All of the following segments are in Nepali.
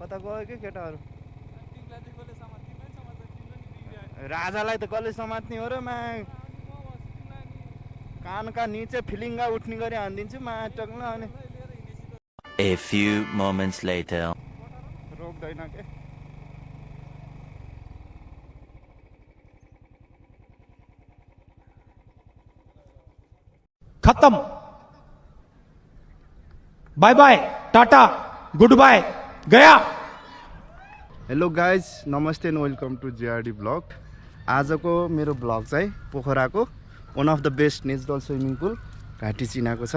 कता गयो के केटाहरू राजालाई त कसले समात्ने हो र मा कानका नीचे फिलिङ्गा उठ्ने गरी हानिदिन्छु मा टक्न अनि A few moments later. रोक्दैन के खत्म bye bye tata good bye गया। हेलो गाइज नमस्ते and welcome to JRD blog. आजको मेरो ब्लग चाहिँ पोखराको one of the best natural swimming pool Ghati चिनाको छ।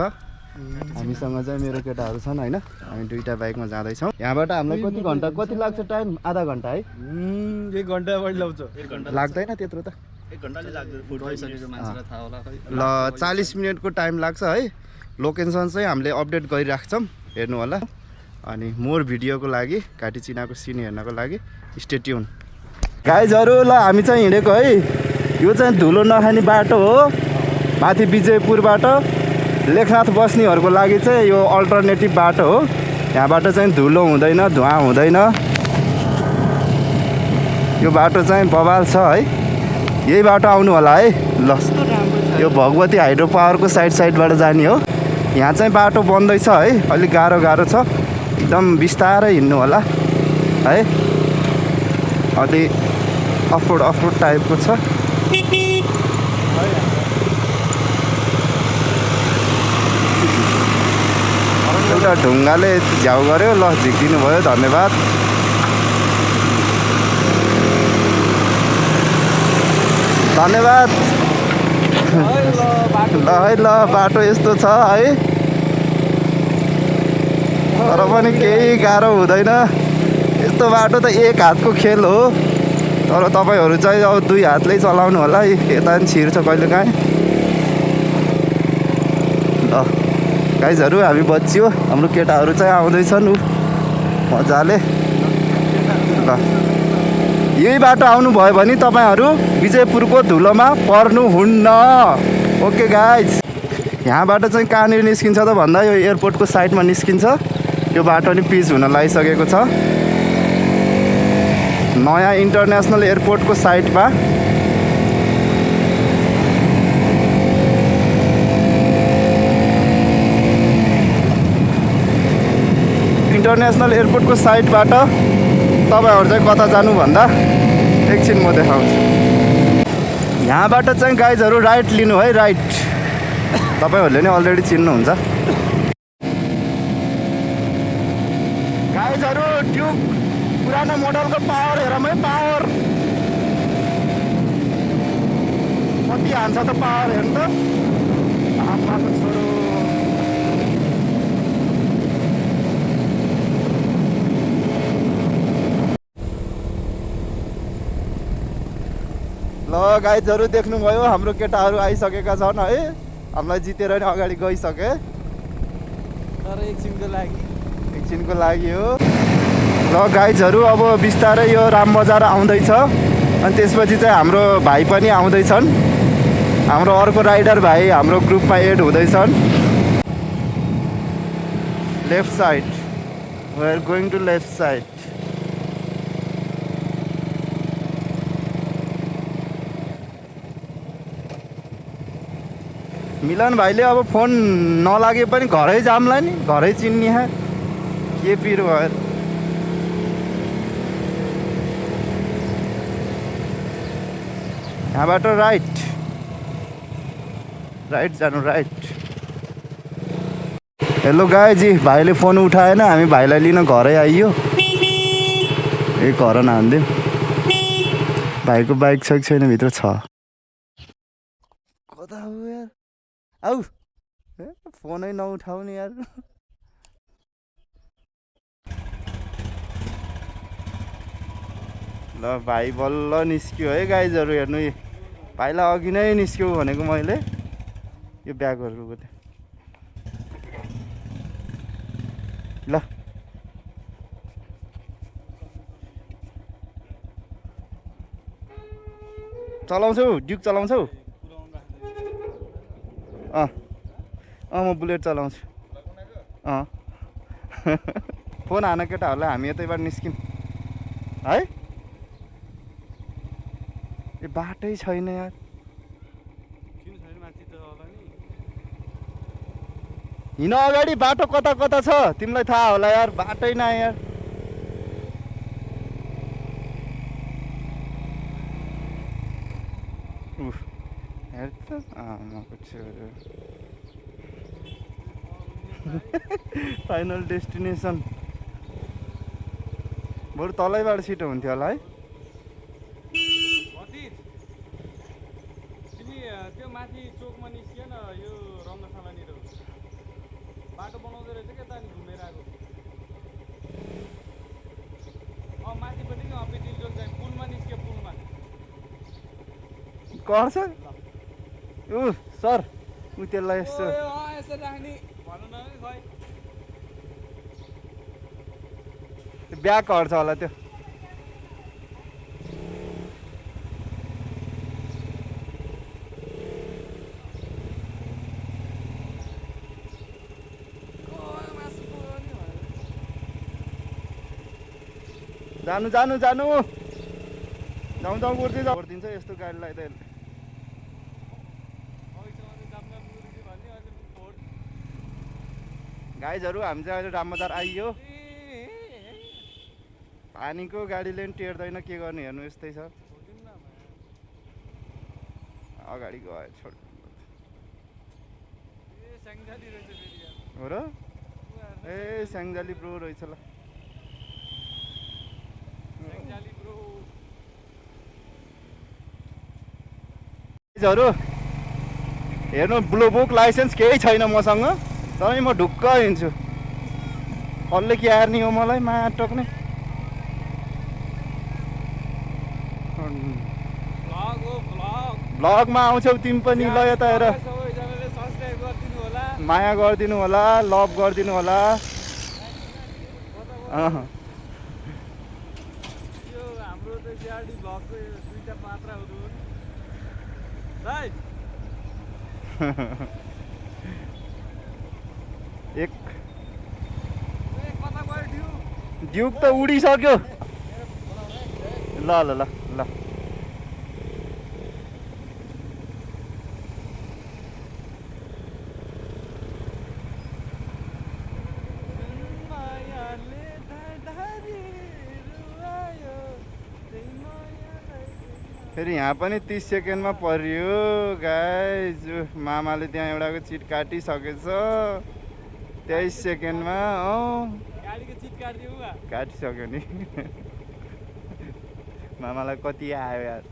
हामीसँग चाहिँ मेरो केटाहरू छन् होइन, हामी दुईवटा बाइकमा जाँदैछौँ। यहाँबाट हामीलाई कति लाग्छ टाइम? आधा घन्टा है? 1 घन्टा बढी लाग्छ। लाग्दैन त्यत्रो त, 1 घन्टाले लाग्दैन। फुट भइसकेको मान्छेलाई थाहा होला खै। ल 40 मिनटको टाइम लाग्छ है। लोकेसन चाहिँ हामीले अपडेट गरिराख्छौँ, हेर्नु होला। अनि मोर भिडियोको लागि घाटी चिनाको सिन हेर्नको लागि स्टे ट्युन। गाइजहरू ल हामी चाहिँ हिँडेको है, यो चाहिँ धुलो नखाने बाटो हो। माथि विजयपुरबाट लेखनाथ बस्नेहरूको लागि चाहिँ यो अल्टरनेटिभ बाटो हो। यहाँबाट चाहिँ धुलो हुँदैन, धुवा हुँदैन। यो बाटो चाहिँ बवाल छ है, यही बाटो आउनु होला है। ल यो भगवती हाइड्रो पावरको साइडबाट जाने हो। यहाँ चाहिँ बाटो बन्दैछ है, अलिक गाह्रो छ, एकदम बिस्तारै हिँड्नु होला है। अलि अफरोड टाइपको छ। एउटा ढुङ्गाले झ्याउ गर्यो, ल झिकिदिनु भयो, धन्यवाद। धन्यवाद। ल है ल बाटो यस्तो छ है, तर पनि केही गाह्रो हुँदैन। यस्तो बाटो त एक हातको खेल हो, तर तपाईँहरू चाहिँ अब 2 हातले चलाउनु होला है, यता पनि छिर्छ कहिलेकाहीँ। ल गाइजहरू हामी बच्चियो, हाम्रो केटाहरू चाहिँ आउँदैछन् ऊ मजाले। ल यही बाटो आउनुभयो भने तपाईँहरू विजयपुरको धुलोमा पर्नुहुन्न। ओके गाइज, यहाँबाट चाहिँ कहाँनिर निस्किन्छ त भन्दा यो एयरपोर्टको साइडमा निस्किन्छ। यो बाटो नि पिच हुन लागिसकेको छ, नयाँ इन्टरनेसनल एयरपोर्टको साइडमा। इन्टरनेसनल एयरपोर्टको साइडबाट तपाईँहरू चाहिँ कता जानु भन्दा एकछिन म देखाउँछु। यहाँबाट चाहिँ गाइजहरू राइट लिनु है, राइट। तपाईँहरूले नै अलरेडी चिन्नुहुन्छ। गाइजहरू ट्युब पुरानो मोडलको पावर हेरौँ है, पावर कति हान्छ त पावर हेर्नु त। आमाको छोरो ल गाइजहरू देख्नुभयो, हाम्रो केटाहरू आइसकेका छन् है। हामीलाई जितेर नै अगाडि गइसके, तर एकछिनको लागि हो। ल गाइजहरू अब बिस्तारै यो राम बजार आउँदैछ, अनि त्यसपछि चाहिँ हाम्रो भाइ पनि आउँदैछन्। हाम्रो अर्को राइडर भाइ हाम्रो ग्रुपमा एड हुँदैछन्। Left side, we are going to left side. Milan भाइले अब फोन नलागे पनि घरै जामला नि, घरै चिन्ने है के पिर भयो। यहाँबाट राइट जानु, राइट। हेलो गाइजी, भाइले फोन उठाएन, हामी भाइलाई लिन घरै आइयो। ए घर नहान्दियो, भाइको बाइक छैन भित्र छ। कता हो यार, आऊ फोनै नउठाउने यार। ल भाइ बल्ल निस्क्यो है गाइजहरू, हेर्नु भाइलाई अघि नै निस्क्यो भनेको मैले। यो ब्यागहरू ल चलाउँछौ, ड्युक चलाउँछौ? म बुलेट चलाउँछु। फोन हान केटाहरूलाई हामी यतैबाट निस्किम है। ए बाटै छैन यार। हिँड अगाडि बाटो कता कता छ तिमीलाई थाहा होला यार, बाटै न यार। हेर त आमाको छोरो। फाइनल डेस्टिनेसन बरु तलैबाट छिटो हुन्थ्यो होला है। तिमी त्यो माथि चोकमा निस्किएन, यो रङ्गशालानिर बाटो बनाउँदै रहेछ क्या त, अनि घुमेर आएको। माथिपट्टि पेटिल चोक जाए पुलमा निस्क्यो, पुलमा कर्छ सर ऊ त्यसलाई यस्तो यसो राख्ने भन्नु न खै। ब्याग हट्छ होला त्यो। जानु जानु जानु जाउँ जाउँ गरिदिन्छ यस्तो गाडीलाई त। गाइजहरू हामी चाहिँ अहिले रामबजार आइयो। पानीको गाडीले पनि टेर्दैन, के गर्ने हेर्नु यस्तै छ। अगाडि गयो छोड हो र। ए स्याङ्जाली प्रो रहेछ ल। गाइजहरू हेर्नु ब्लू बुक लाइसेन्स केही छैन मसँग, तर म ढुक्क हिँड्छु। कसले के हार्ने हो मलाई माया टक्ने। भ्लगमा आउँछौ तिमी पनि, ल यता हेर। माया गरिदिनु होला, लभ गरिदिनु होला। हाम्रो त सिआरडी भ्लगको दुईटा पात्राहरू एक ड्युक त उडिसक्यो। ल ल ल ल फेरि यहाँ पनि 30 सेकेन्डमा पर्यो गाइज। मामाले त्यहाँ एउटाको चिट काटिसकेछ 23 सेकेन्डमा। काटिसक्यो नि। मामालाई कति आयो यार।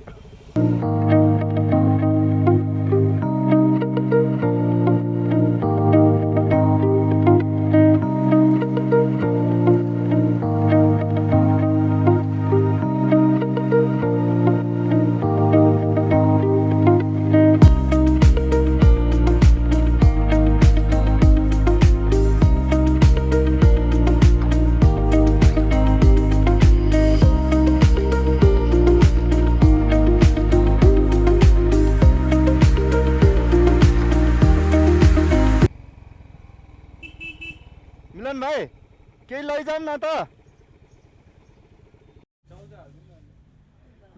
मिलन भाइ केही लैजाउँ न त।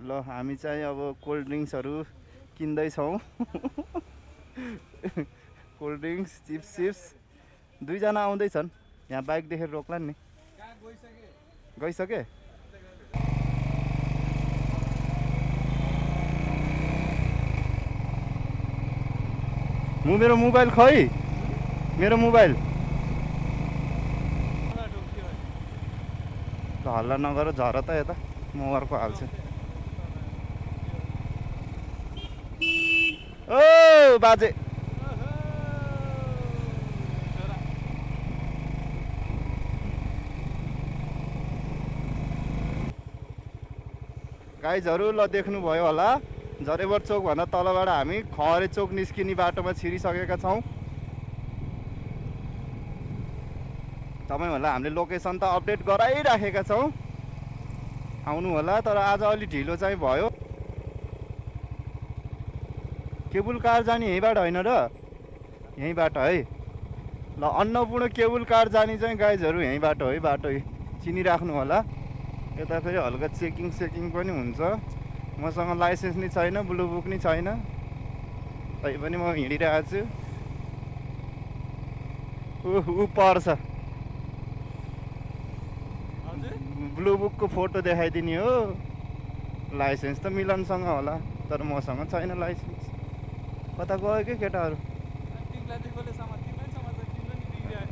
ल हामी चाहिँ अब कोल्ड ड्रिङ्क्सहरू किन्दैछौँ। Cold drinks chips chips. दुईजना आउँदैछन्, यहाँ बाइक देखेर रोक्ला नि। गइसके मेरो मोबाइल खै, मेरो मोबाइल। हल्ला नगर, झर त यता, म अर्को हाल्छु। ओ बाजे गाइजहरू ल देख्नुभयो होला, जरेबर चोकभन्दा तलबाट हामी खरे चोक निस्किने बाटोमा छिरिसकेका छौँ। तपाईँ होला हामीले लोकेसन त अपडेट गराइराखेका छौँ, आउनु होला। तर आज अलि ढिलो चाहिँ भयो। केबुल कार जाने यहीँबाट होइन र, यहीँबाट है। ल अन्नपूर्ण केबुल कार जाने चाहिँ गाइजहरू यहीँ बाटो है, बाटो चिनिराख्नु होला। यता फेरि हल्का चेकिङ पनि हुन्छ। मसँग लाइसेन्स नि छैन, ब्लु बुक नि छैन, तैपनि म हिँडिरहेको छु। ऊ पर्छ, ब्लु बुकको फोटो देखाइदिने हो। लाइसेन्स त मिलनसँग होला, तर मसँग छैन लाइसेन्स। कता गयो कि केटाहरू?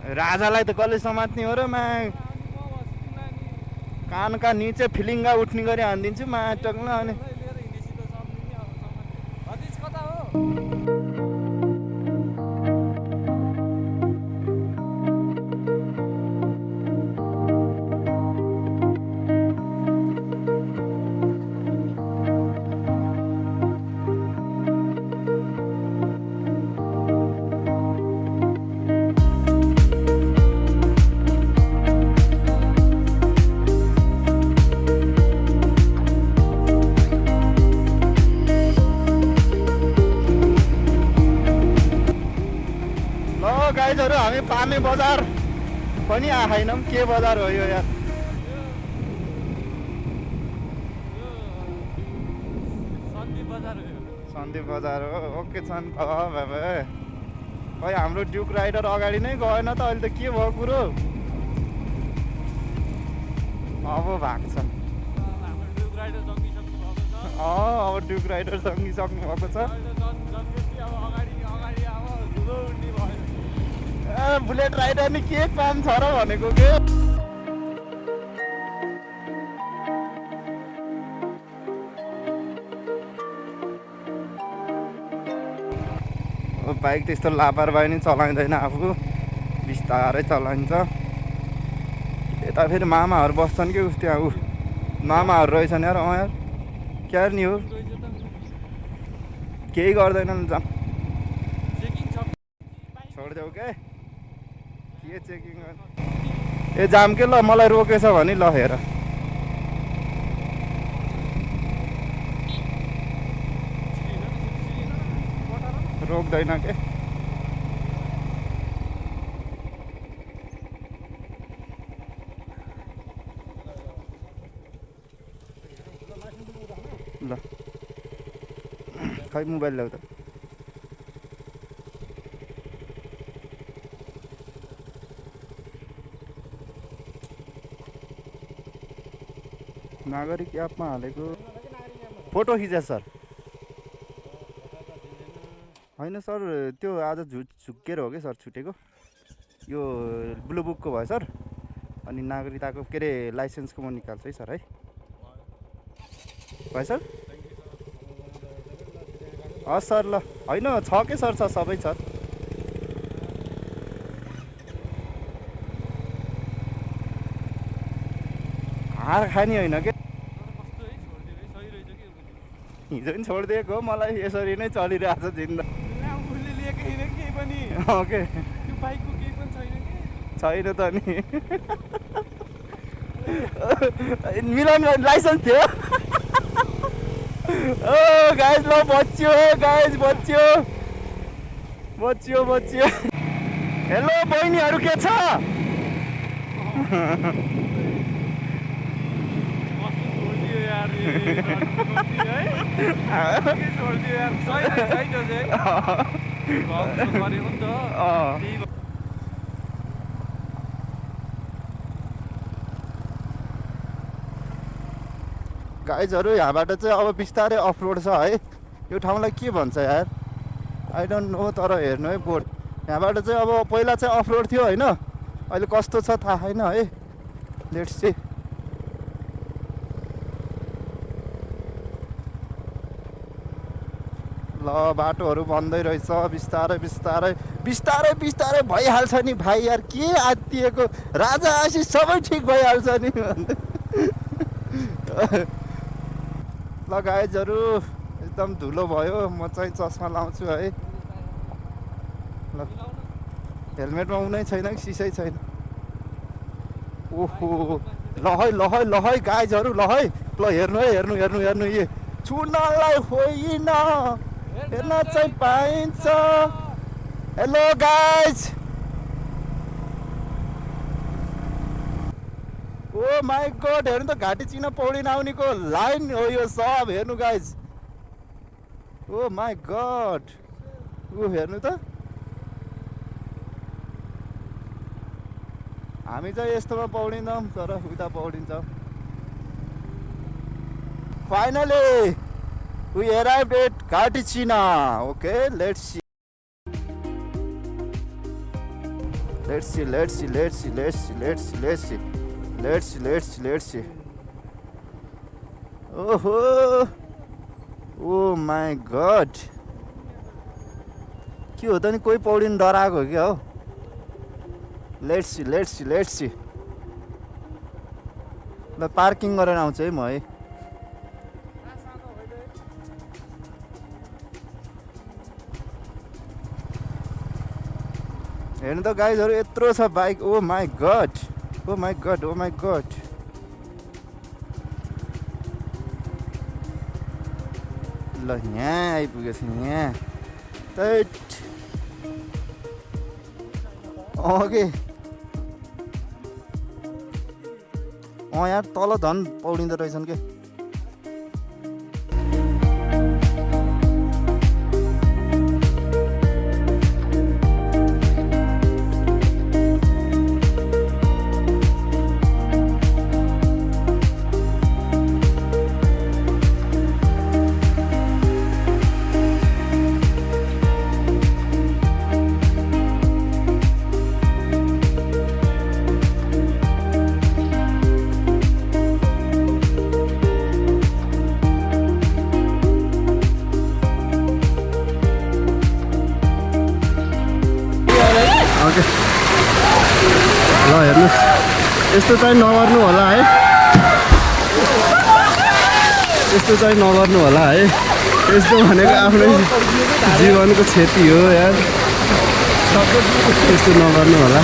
राजालाई त कसले समात्ने हो र? कानका निचे फिलिङ्गा उठ्ने गरी हानिदिन्छु टक्न। अनि गाइजहरू हामी पामे बजार पनि आएनौँ। के बजार हो यो यार? सन्दीप बजार हो। ओके छन् खै हाम्रो ड्युक राइडर अगाडि नै गएन त। अहिले त के भयो कुरो? अब भएको छ। अब ड्युक राइडर जङ्गिसक्नु भएको छ। बुलेट राइडर नि के काम छ र भनेको के? बाइक त्यस्तो लापरवाही नि चलाइँदैन, आफू बिस्तारै चलाइन्छ। यता फेरि मामाहरू बस्छन् कि उस त्यहाँ मामाहरू रहेछन् यार। यार क्या नि हो, केही गर्दैनन्। जाम छोडिदेऊ के चेकिङ? ए जाम के? ल मलाई रोकेछ भने ल हेर, रोक्दैन के? ल खै मोबाइल ल्याउ त। नागरिक एपमा हालेको फोटो खिचे सर? होइन सर, त्यो आज झुक्केर हो कि सर छुटेको। यो ब्लु बुकको भयो सर। अनि नागरिकताको के अरे लाइसेन्सको म निकाल्छु है सर। है भयो सर? हस् सर। ल होइन छ के सर? छ सबै छ। हार खाने होइन के? हिजो पनि छोडिदिएको मलाई यसरी नै चलिरहेको छ जिन्दा। ओके छैन त नि। मिलन लाइसेन्स थियो। ओ गाइज ल बच्यो, गाइज बच्यो। हेलो बहिनीहरू के छ? गाइजहरू यहाँबाट चाहिँ अब बिस्तारै अफरोड छ है। यो ठाउँलाई के भन्छ यार? I don't know. तर हेर्नु है बोर्ड। यहाँबाट चाहिँ अब पहिला चाहिँ अफरोड थियो होइन, अहिले कस्तो छ थाहा छैन है। Let's see. ल बाटोहरू बन्दै रहेछ। बिस्तारै भइहाल्छ नि भाइ यार। के आत्तिएको? राजा आशी सबै ठिक भइहाल्छ नि। ल गाइजहरू एकदम धुलो भयो। म चाहिँ चस्मा लाउँछु है। ल हेलमेटमा उनै छैन कि सिसै छैन? ओहो ल है गाइजहरू ल है। ल हेर्नु ये छुनलाई होइन, हेर्न चाहिँ पाइन्छ। Hello guys, oh my god हेर्नु त घाटी चिना पौडी नआउनेको लाइन हो यो सब हेर्नु गाइज ओ माई गॉड ऊ हेर्नु त हामी चाहिँ यस्तोमा पौडिँदैनौँ तर उता पौडिन्छ finally we arrived at Ghati China okay let's see Let's see. Oh my God. के हो त नि कोही पौडिन डराएको हो क्या हो लेट्स सी ल पार्किङ गरेर आउँछ है म है हेर्नु त गाइजहरु यत्रो छ बाइक ओ माई गॉड ल यहाँ आइपुगेछ यहाँ तैट के यहाँ तल झन् पौडिँदो रहेछन् के ल हेर्नुहोस् यस्तो चाहिँ नगर्नु होला है यस्तो चाहिँ नगर्नु होला है यस्तो भनेको आफ्नै जीवनको क्षति हो यार यस्तो नगर्नु होला